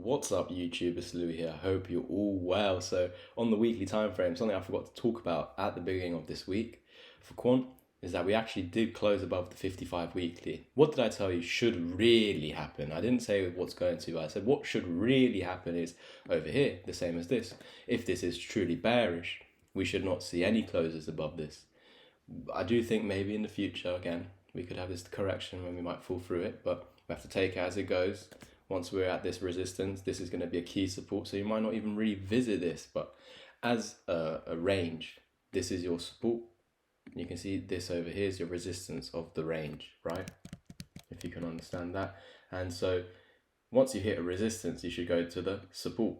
What's up YouTube, it's Louis here. I hope you're all well. So on the weekly time frame, something I forgot to talk about at the beginning of this week for Quant is that we actually did close above the 55 weekly. What did I tell you should really happen? I didn't say what's going to, but I said what should really happen is over here, the same as this. If this is truly bearish, we should not see any closes above this. I do think maybe in the future, again, we could have this correction when we might fall through it, but we have to take it as it goes. Once we're at this resistance, this is going to be a key support, so you might not even revisit this, but as a range, this is your support. You can see this over here is your resistance of the range, right? If you can understand that. And so once you hit a resistance, you should go to the support.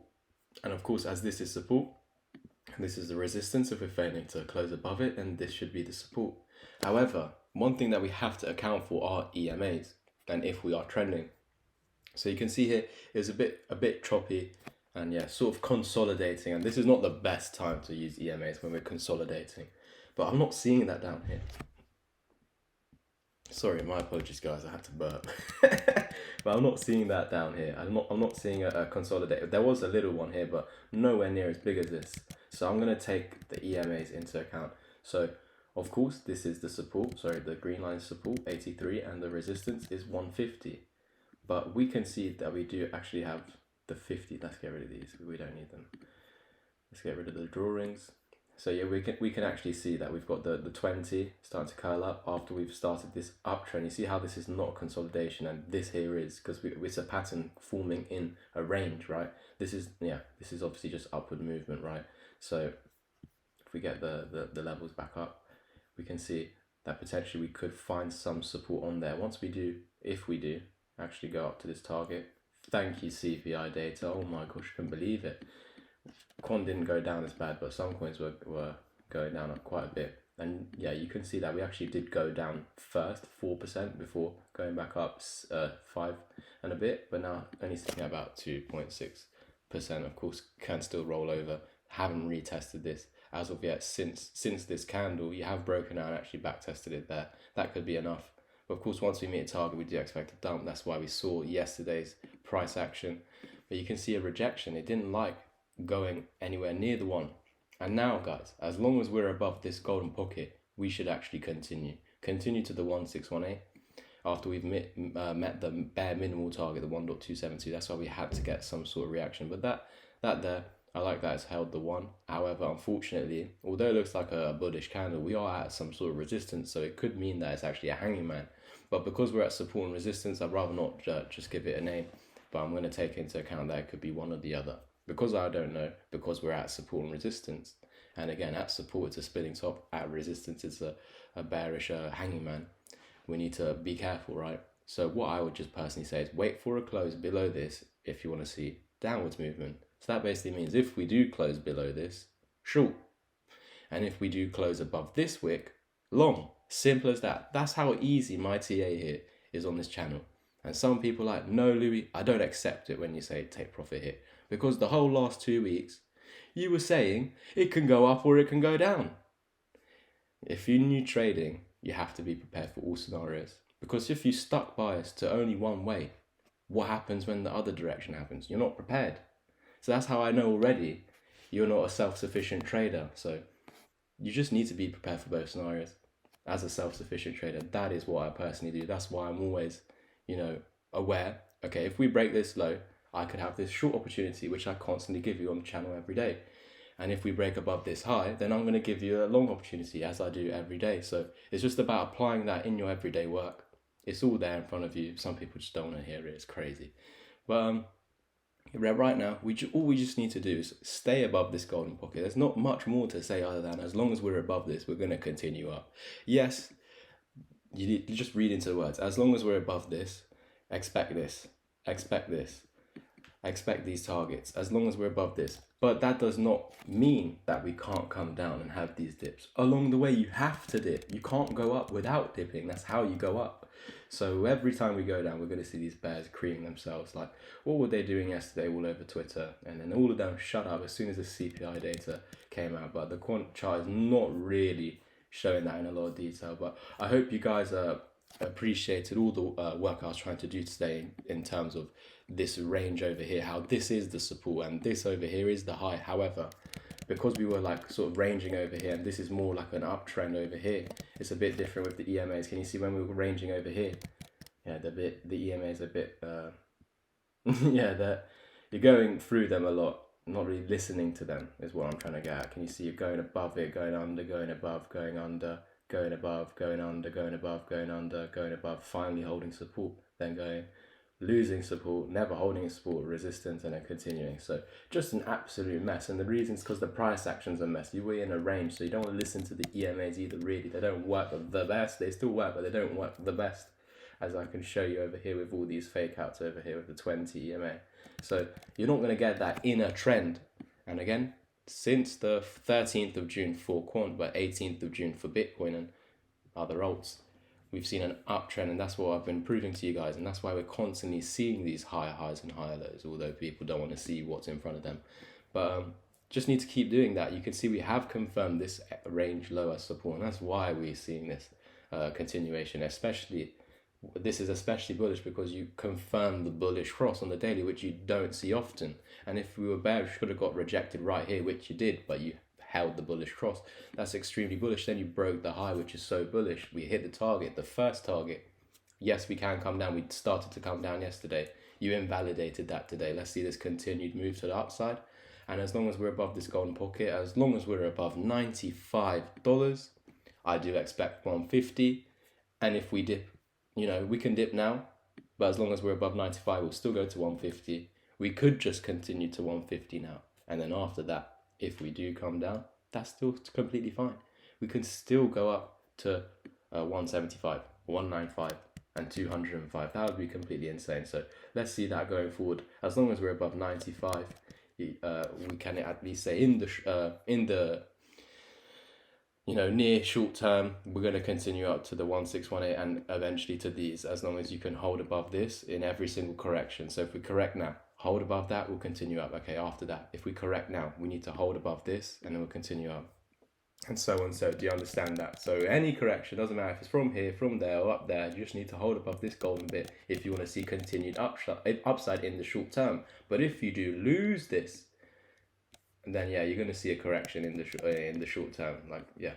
And of course, as this is support, this is the resistance. If we're failing to close above it, then this should be the support. However, one thing that we have to account for are EMAs, and if we are trending. So you can see here it's a bit choppy and yeah, sort of consolidating. And this is not the best time to use EMAs when we're consolidating. But I'm not seeing that down here. Sorry, my apologies guys, I had to burp. But I'm not seeing that down here. I'm not seeing a consolidate. There was a little one here, but nowhere near as big as this. So I'm going to take the EMAs into account. So of course this is the support, sorry, the green line support 83 and the resistance is 150. But we can see that we do actually have the 50. Let's get rid of these. We don't need them. Let's get rid of the drawings. So yeah, we can actually see that we've got the 20 starting to curl up after we've started this uptrend. You see how this is not consolidation and this here is, because it's a pattern forming in a range, right? This is obviously just upward movement, right? So if we get the levels back up, we can see that potentially we could find some support on there. Once we do, if we do actually go up to this target. Thank you CPI data. Oh my gosh, I couldn't believe it. Quant didn't go down as bad, but some coins were going down quite a bit. And yeah, you can see that we actually did go down first 4% before going back up 5 and a bit, but now only sitting at about 2.6%. Of course, can still roll over. Haven't retested this as of yet since this candle. You have broken out and actually back tested it there. That could be enough. Of course, once we meet a target, we do expect a dump. That's why we saw yesterday's price action. But you can see a rejection. It didn't like going anywhere near the one. And now, guys, as long as we're above this golden pocket, we should actually continue. Continue to the 1618 after we've met the bare minimal target, the 1.272. That's why we had to get some sort of reaction. But that there, I like that it's held the one. However, unfortunately, although it looks like a bullish candle, we are at some sort of resistance. So it could mean that it's actually a hanging man. But because we're at support and resistance, I'd rather not just give it a name. But I'm going to take into account that it could be one or the other. Because I don't know, because we're at support and resistance. And again, at support, it's a spinning top. At resistance, it's a bearish hanging man. We need to be careful, right? So what I would just personally say is wait for a close below this if you want to see downwards movement. So that basically means if we do close below this, short. And if we do close above this wick, long. Simple as that. That's how easy my TA here is on this channel. And some people are like, no, Louis, I don't accept it when you say take profit here. Because the whole last 2 weeks, you were saying it can go up or it can go down. If you're new trading, you have to be prepared for all scenarios. Because if you stuck bias to only one way, what happens when the other direction happens? You're not prepared. So that's how I know already you're not a self-sufficient trader. So you just need to be prepared for both scenarios. As a self-sufficient trader, that is what I personally do. That's why I'm always, aware. Okay, if we break this low, I could have this short opportunity, which I constantly give you on the channel every day. And if we break above this high, then I'm going to give you a long opportunity, as I do every day. So it's just about applying that in your everyday work. It's all there in front of you. Some people just don't want to hear it. It's crazy. But right now, all we just need to do is stay above this golden pocket. There's not much more to say other than as long as we're above this, we're going to continue up. Yes, you just read into the words. As long as we're above this, expect this, expect this, expect these targets. As long as we're above this. But that does not mean that we can't come down and have these dips. Along the way, you have to dip. You can't go up without dipping. That's how you go up. So every time we go down, we're going to see these bears creaming themselves. Like, what were they doing yesterday all over Twitter? And then all of them shut up as soon as the CPI data came out. But the quant chart is not really showing that in a lot of detail. But I hope you guys appreciated all the work I was trying to do today in terms of this range over here, how this is the support and this over here is the high. However, because we were like sort of ranging over here, and this is more like an uptrend over here, it's a bit different with the EMAs. Can you see when we were ranging over here? Yeah, the EMA is a bit, yeah, you're going through them a lot, not really listening to them is what I'm trying to get at. Can you see you're going above it, going under, going above, going under, going above, going under, going above, going under, going above, finally holding support, then going, losing support, never holding support, resistance, and then continuing. So just an absolute mess. And the reason is because the price action's a mess. You were in a range, so you don't want to listen to the EMAs either, really. They don't work the best. They still work, but they don't work the best, as I can show you over here with all these fake outs over here with the 20 EMA. So you're not going to get that inner trend. And again, since the 13th of June for Quant, but 18th of June for Bitcoin and other alts, we've seen an uptrend, and that's what I've been proving to you guys, and that's why we're constantly seeing these higher highs and higher lows, although people don't want to see what's in front of them. But just need to keep doing that. You can see we have confirmed this range lower support, and that's why we're seeing this continuation. This is especially bullish because you confirm the bullish cross on the daily, which you don't see often. And if we were bearish, could have got rejected right here, which you did, but you held the bullish cross. That's extremely bullish. Then you broke the high, which is so bullish. We hit the target, the first target. Yes, we can come down. We started to come down yesterday. You invalidated that today. Let's see this continued move to the upside. And as long as we're above this golden pocket, as long as we're above $95, I do expect 150. And if we dip, you know, we can dip now, but as long as we're above 95, we'll still go to 150. We could just continue to 150 now. And then after that, if we do come down, that's still completely fine. We can still go up to 175, 195, and 205. That would be completely insane. So let's see that going forward. As long as we're above 95, we can at least say in the near short term, we're going to continue up to the 1618 and eventually to these, as long as you can hold above this in every single correction. So if we correct now, hold above that, we'll continue up. Okay, after that, if we correct now, we need to hold above this and then we'll continue up. And so on. So do you understand that? So any correction, doesn't matter if it's from here, from there, or up there, you just need to hold above this golden bit if you want to see continued upside in the short term. But if you do lose this, then yeah, you're going to see a correction in the short term, like yeah,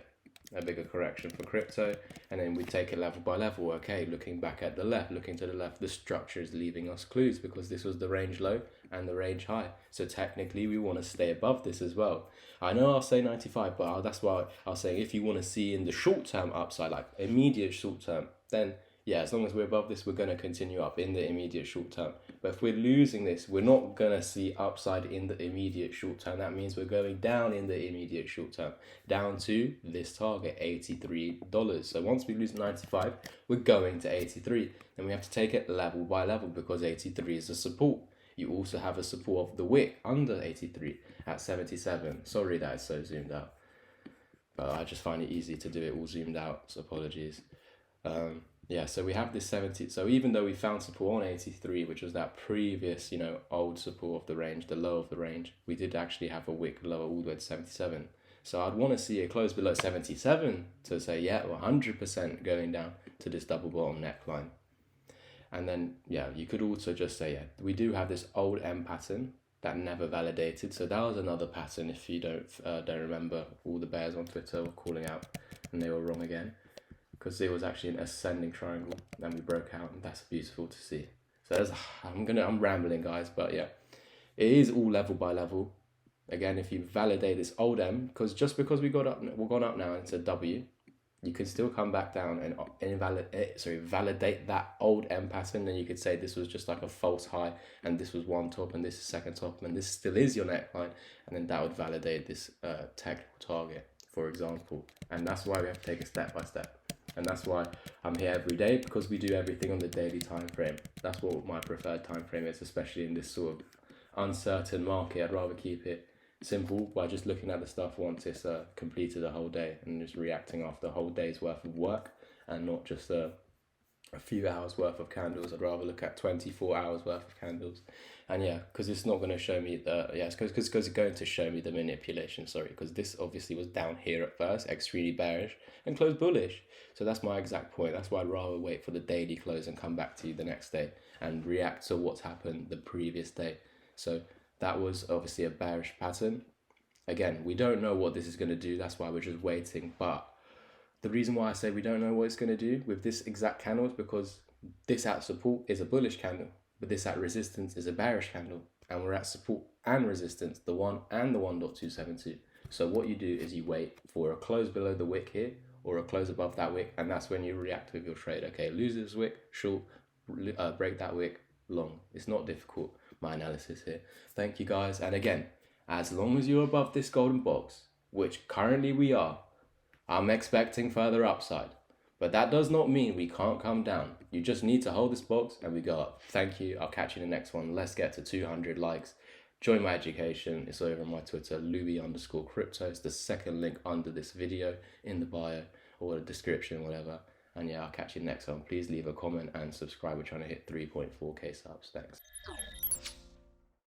a bigger correction for crypto. And then we take it level by level. Okay, looking back at the left, looking to the left, the structure is leaving us clues because this was the range low and the range high. So technically we want to stay above this as well. I know I'll say 95, but that's why I was saying if you want to see in the short term upside, like immediate short term, then yeah, as long as we're above this, we're going to continue up in the immediate short term. But if we're losing this, we're not going to see upside in the immediate short term. That means we're going down in the immediate short term, down to this target, $83. So once we lose 95, we're going to 83. Then we have to take it level by level because 83 is a support. You also have a support of the wick under 83 at 77. Sorry that it's so zoomed out, but I just find it easy to do it all zoomed out, so apologies. Yeah, so we have this 70. So even though we found support on 83, which was that previous, old support of the range, the low of the range, we did actually have a wick lower all the way to 77. So I'd want to see it close below 77 to say, yeah, 100% going down to this double bottom neckline. And then, yeah, you could also just say, yeah, we do have this old M pattern that never validated. So that was another pattern. If you don't remember, all the bears on Twitter were calling out and they were wrong again, because it was actually an ascending triangle and we broke out, and that's beautiful to see. So I'm rambling, guys, but yeah, it is all level by level. Again, if you validate this old M, because just because we've gone up now into W, you can still come back down and validate that old M pattern, and you could say this was just like a false high, and this was one top, and this is second top, and this still is your neckline, and then that would validate this technical target, for example. And that's why we have to take it step by step. And that's why I'm here every day, because we do everything on the daily time frame. That's what my preferred time frame is, especially in this sort of uncertain market. I'd rather keep it simple by just looking at the stuff once it's completed a whole day and just reacting after a whole day's worth of work, and not just a few hours worth of candles. I'd rather look at 24 hours worth of candles. And yeah, because it's not going to show me it's going to show me the manipulation, because this obviously was down here at first, extremely bearish, and closed bullish. So that's my exact point. That's why I'd rather wait for the daily close and come back to you the next day and react to what's happened the previous day. So that was obviously a bearish pattern. Again, we don't know what this is going to do. That's why we're just waiting. But the reason why I say we don't know what it's going to do with this exact candle is because this at support is a bullish candle, but this at resistance is a bearish candle. And we're at support and resistance, the 1 and the 1.272. So what you do is you wait for a close below the wick here or a close above that wick, and that's when you react with your trade. Okay, lose this wick, short, break that wick, long. It's not difficult, my analysis here. Thank you guys. And again, as long as you're above this golden box, which currently we are, I'm expecting further upside. But that does not mean we can't come down. You just need to hold this box and we go up. Thank you. I'll catch you in the next one. Let's get to 200 likes. Join my education. It's over on my Twitter, Louis_crypto. It's the second link under this video in the bio or the description, whatever. And yeah, I'll catch you next one. Please leave a comment and subscribe. We're trying to hit 3.4k subs. Thanks.